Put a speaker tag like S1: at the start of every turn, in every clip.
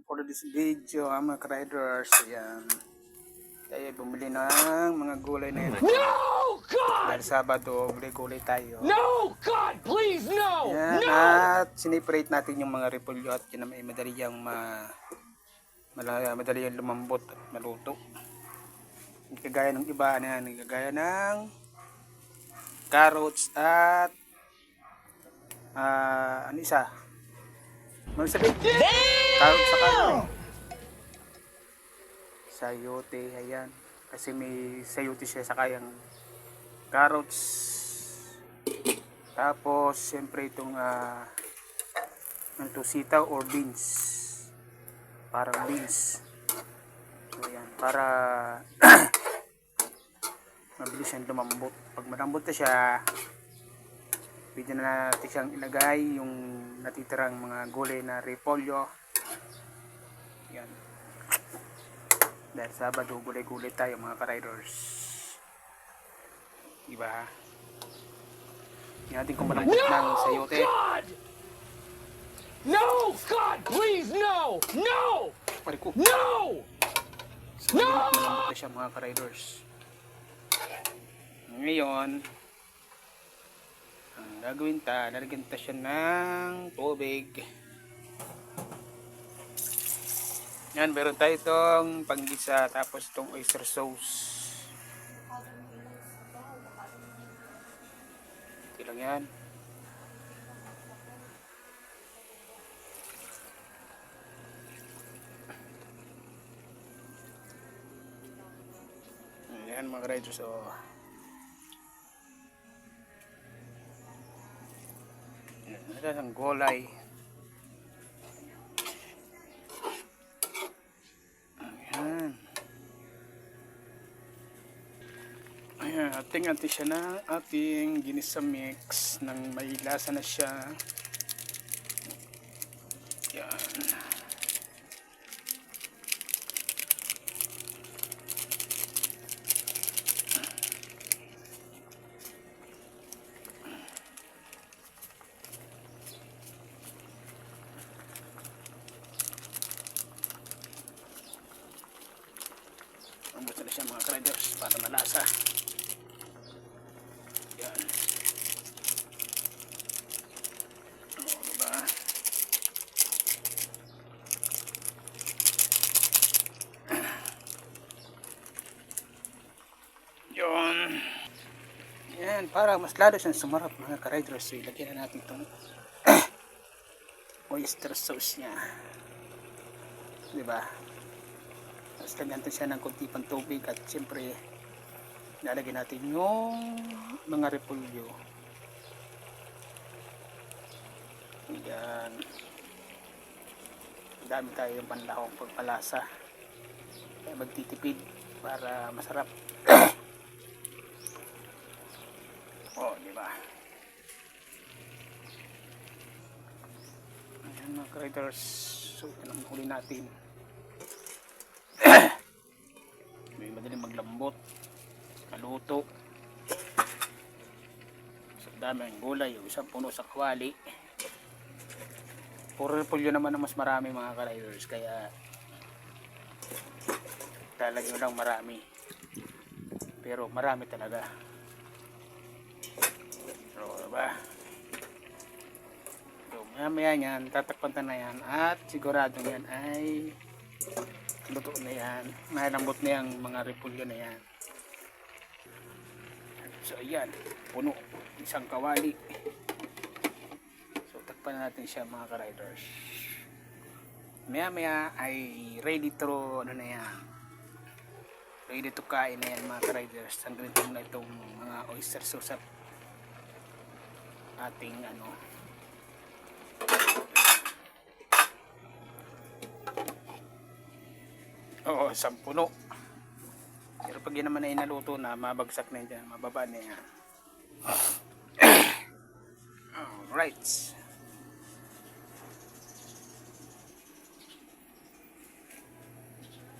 S1: for this video mga riders. Ayan, tayo bumili ng mga gulay na yun.
S2: No, God!
S1: Dahil Sabado, gulay tayo.
S2: No, God, please, no!
S1: Ayan,
S2: No!
S1: at siniprate natin yung mga repolyo at yun ay madali yung lumambot at maluto. Kagaya ng iba na yan, kagaya ng carrots at ano isa? Ano sabihin? Carrots sa kanin. Sayote, ayan. Kasi may sayote siya sa kayang carrots. Tapos, siyempre itong sitaw or beans. Parang beans. So, ayan. Para mabilis siyang lumambot. Pag malambot na siya, pwede na natin siyang ilagay yung natitirang mga gulay na repolyo. Yan. Dahil Sabado, gulay-gulay tayo mga ka-riders. Diba? Hindi natin kung malambot ng sayote.
S2: God! No, God, please, no! No!
S1: Pari ko.
S2: No!
S1: So, malambot na siya mga ka-riders. Ngayon, ang gagawin lalagyan siya ng tubig. Yan, meron tayo itong panggisa, tapos itong oyster sauce. Ito lang yan. Yan mga riders, oh. Yan ang gulay. Ayan, ating siya na ating ginisa mix ng may lasa na siya. Yan. Ambot na siya mga riders para malasa. Yan. O, diba? Yun. Yan, para mas lalo siyang sumarap mga ka-riders. So, ilagyan na natin itong oyster sauce niya. Diba? Tapos lagyan natin siya ng kunti pang tubig at siyempre lalagyan natin yung mga repolyo. Yan. Dami tayo yung panlahong pagpalasa. Kaya magtitipid para masarap. Oh, di ba? Ayan mga riders. So, yan ang huli natin. May madaling maglambot. Maluto. So, dami ang gulay. Yung isang puno sa kawali. Puro repolyo naman ang mas marami mga ka-riders. Kaya talagyan lang marami. Pero marami talaga. So, diba? So, maya yan. Tatakpan na yan. At sigurado yan ay luto na yan. Malambot na yung mga repolyo na yan. So ayan, puno, isang kawali. So takpan natin siya mga ka-riders. Maya ay ready to ano na yan. Ready to kain na yan mga ka-riders. Ang ganito na itong mga oyster sauce at ating ano. Oo, isang puno. Pero pag yun naman ay naluto na, mabagsak na yan, mababa na yan. Alright.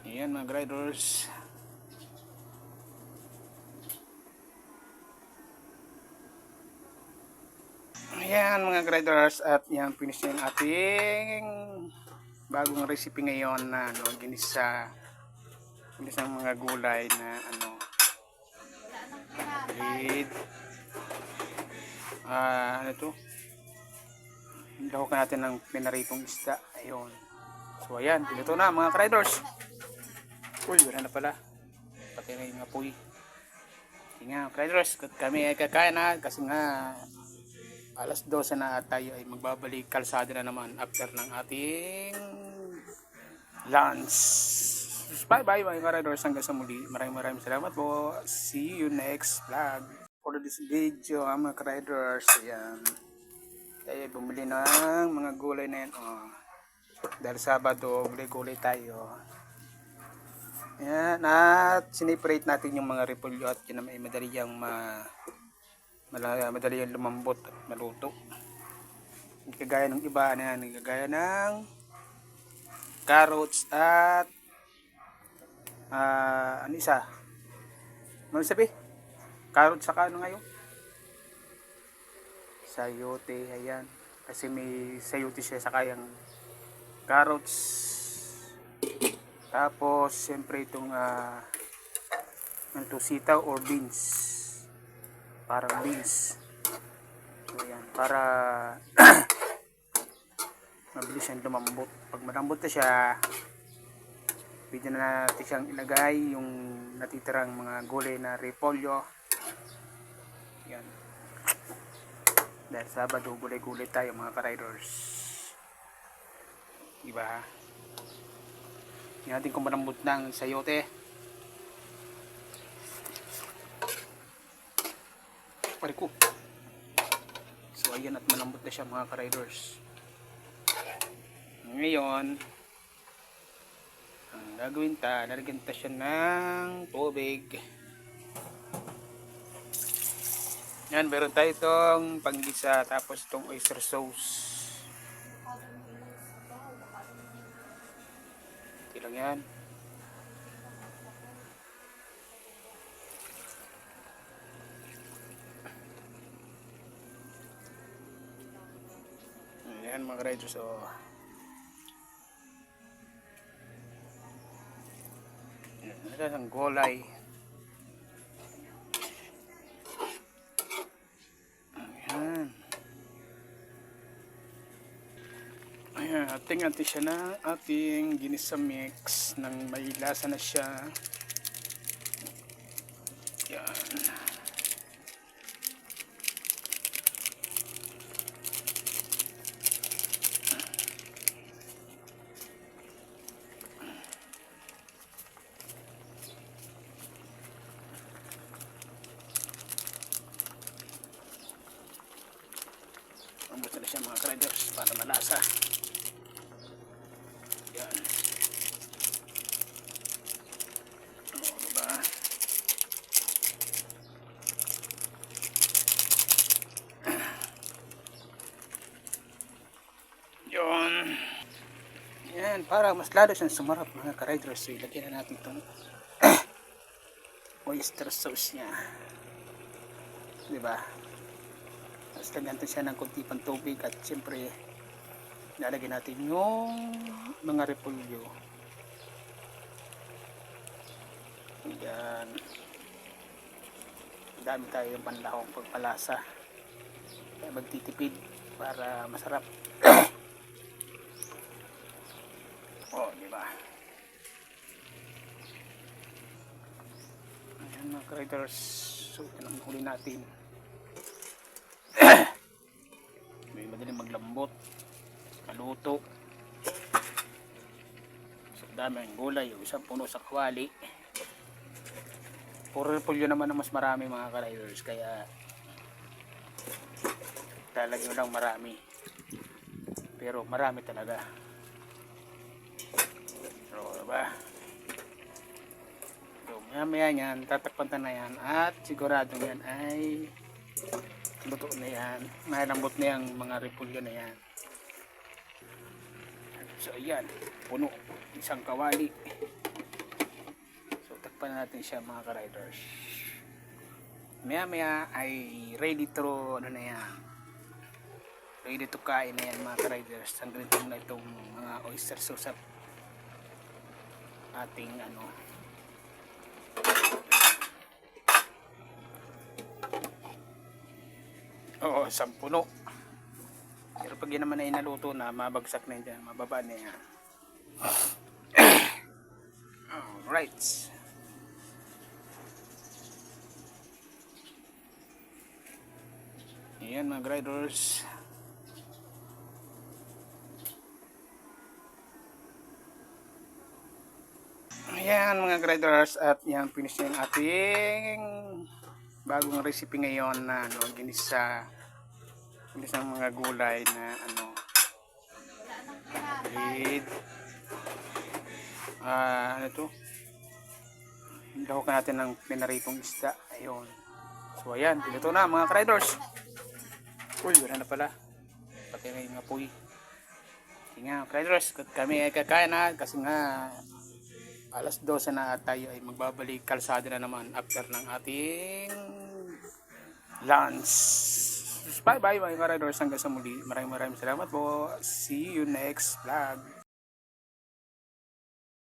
S1: Ayan mga riders. Ayan mga riders, at yan finish yung ating bagong recipe ngayon na ano, ginisa ng mga gulay na ano with ano to, lahok natin ng pinaritong isda. Ayun, so ayan, dito na mga ka-riders. Uy, wala na pala, pati na yung apoy. Sige nga ka-riders, kami ay kakain na kasi nga alas 12 na at tayo ay magbabalik kalsada na naman after ng ating lunch. Bye bye mga ka-riders, hanggang sa muli. Maraming salamat po. See you next vlog. For this video mga ka-riders, ayan, tayo bumili ng mga gulay na yan. Dahil Sabado, gulay-gulay tayo. Ayan, at siniparate natin yung mga repolyo at yun na may madali yung lumambot at maluto. Hindi kagaya ng iba na yan, kagaya ng carrots at ano isa? Ano sabi? Carrots saka ano ngayon? Sayote, ayan. Kasi may sayote siya saka yung carrots. Tapos, siyempre itong sitaw or beans. Parang beans. So, ayan. Para mabilis siyang lumambot. Pag malambot na siya, pwede na natin siyang ilagay yung natitirang mga gulay na repolyo. Yan. Dahil Sabado, gulay-gulay tayo mga ka-riders. Diba? Yan natin kung malambot ng sayote. Pare ko. So ayan, at malambot na siya mga ka-riders. Ngayon, ang gagawin lalagyan siya ng tubig. Yan, meron tayo itong panggisa, tapos itong oyster sauce. Ito lang yan. Ayan mga riders, ito ang gulay. Ayan. Ayan, ating siya na ating ginisa mix ng may lasa na siya. Ayan. Ambot na siya mga ka-riders para malasa. Yan. Diba? Yun. Yan, para mas lalo siyang sumarap mga ka-riders. So, ilagyan na natin itong oyster sauce niya. Diba? Tapos lagyan natin siya ng kunti pang tubig at siyempre lalagyan natin yung mga repolyo. Yan. Dami tayo yung panlahong pagpalasa. Kaya magtitipid para masarap. Diba? Ayan mga ka-riders. So, yan ang huli natin. May madaling maglambot, maluto. So dami ang gulay, yung isang puno sa kawali. Puro repolyo naman ang mas marami mga ka-riders, kaya talagyan lang marami, pero marami talaga. So diba, so maya maya yan, tatakpan na yan at sigurado yan ay luto na yan, malambot na yung mga repolyo na yan. So ayan, puno, isang kawali. So takpan natin siya mga ka-riders. Maya maya ay ready to ano na yan, ready to kain na yan mga ka-riders. Ang ganito na itong mga oyster sauce at ating ano. Oo, sampuno. Pero pag yan naman ay naluto na, mabagsak na yan dyan, mababa na yan. Alright. Ayan mga riders. Ayan mga riders, at yan finish yung ating bagong recipe ngayon na ano, ginisa ng mga gulay na ano with ano to, lahukan natin ng pinaritong isda. Ayun, so ayan, dito na mga riders. Uy, wala na pala, pati na yung apoy. Sige nga riders, kami ay kakain na kasi nga alas 12 na at tayo ay magbabalik kalsada na naman after ng ating lunch. Bye bye mga riders, hanggang sa muli. Maraming salamat po. See you next vlog.